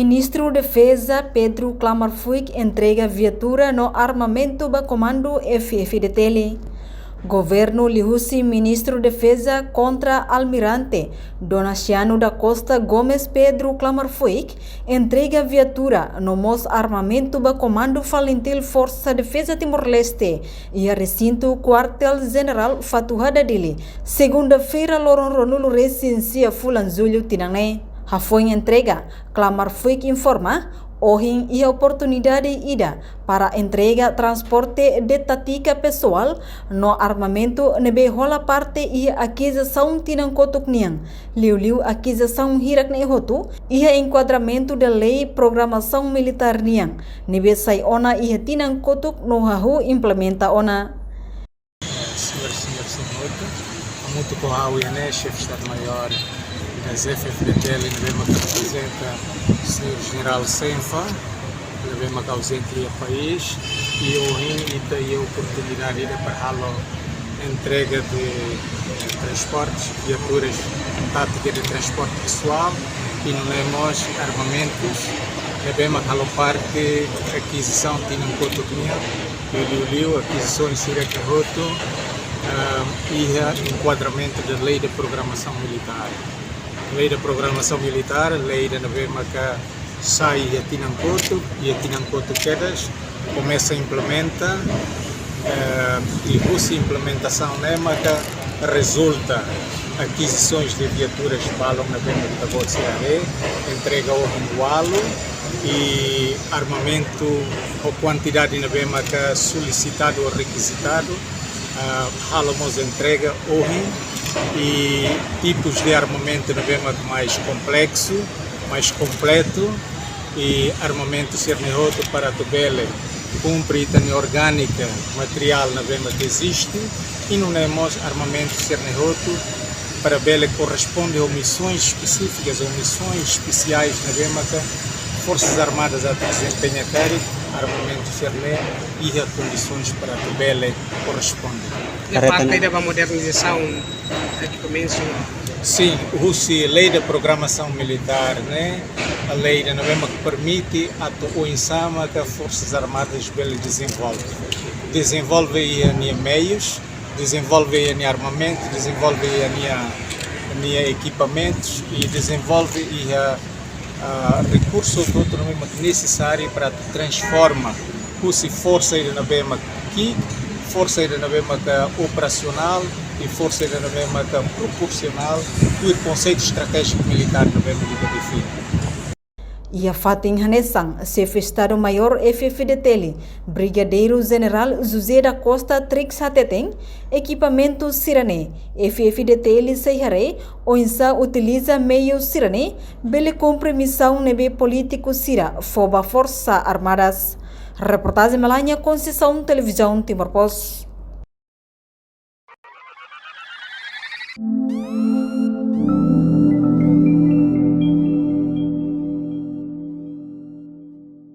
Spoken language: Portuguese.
Ministro da Defesa Pedro Klamervuik entrega viatura no armamento do comando FFDTL. Governo lihusi Ministro da Defesa contra Almirante Donaciano da Costa Gomes Pedro Klamervuik entrega viatura no mos armamento do comando falentil Força Defesa Timor-Leste e a recinto quartel-general Fatuhada dele. Segunda-feira, Loron Ronulo recensia Fulanzulho Tinangé. A foi entrega, Klamervuik informa, hoje e a oportunidade ida para entrega transporte de tática pessoal no armamento nebe rola parte e aquisição tinang kotuk niang. Liu aquisição hirak ne hotu e enquadramento da lei programação militar niang. Nebe sai ona e tinang kotuk no hahu implementa ona. Senhor, muito corral e chefe de Estado-Maior das FFDTL, que representa o Sr. General Senfa, que ausente do país, e hoje tem a oportunidade de para a entrega de transportes, viaturas, tática de transporte pessoal, e não temos armamentos, devemos a parte aquisição de um cotoquinha, aquisições de roto, e enquadramento da lei de programação militar. Lei da programação militar, lei da Navema que sai a Tinancoto e a Tinancoto quedas, começa a implementar e a implementação NEMA que resulta aquisições de viaturas balão na Navema da Bolsonaro, entrega ao Rindualo e armamento ou quantidade na Navema que solicitado ou requisitado, halamos entrega hoje. E tipos de armamento mais complexo, mais completo e armamento sernehoto para tubele cumpre a orgânica material na vema que existe e não temos armamento sernehoto para bele corresponde a missões específicas ou missões especiais na vema que Forças Armadas a desempenhar armamento cerne e as condições para tubele correspondem. Na parte da modernização equipamentos? Sim, a lei da programação militar, né? A lei da novema que permite o ensama que as Forças Armadas desenvolve em meios, desenvolve em armamento, desenvolve em equipamentos e desenvolve recursos necessários para transformar a força da novema que força da novema que operacional e força da novema que proporcional e o conceito estratégico militar da novema de define. E a Fatin Hanesang, chefe Estado-Maior FFDTL, Brigadeiro General José da Costa Trix Hateteng, equipamento Sirane, FFDTL Seihare, onde utiliza meio Sirane, bele cumpre missão nebe político Sira, foba Força Armadas. Reportagem Malanha, Conceição, Televisão Timor-Post.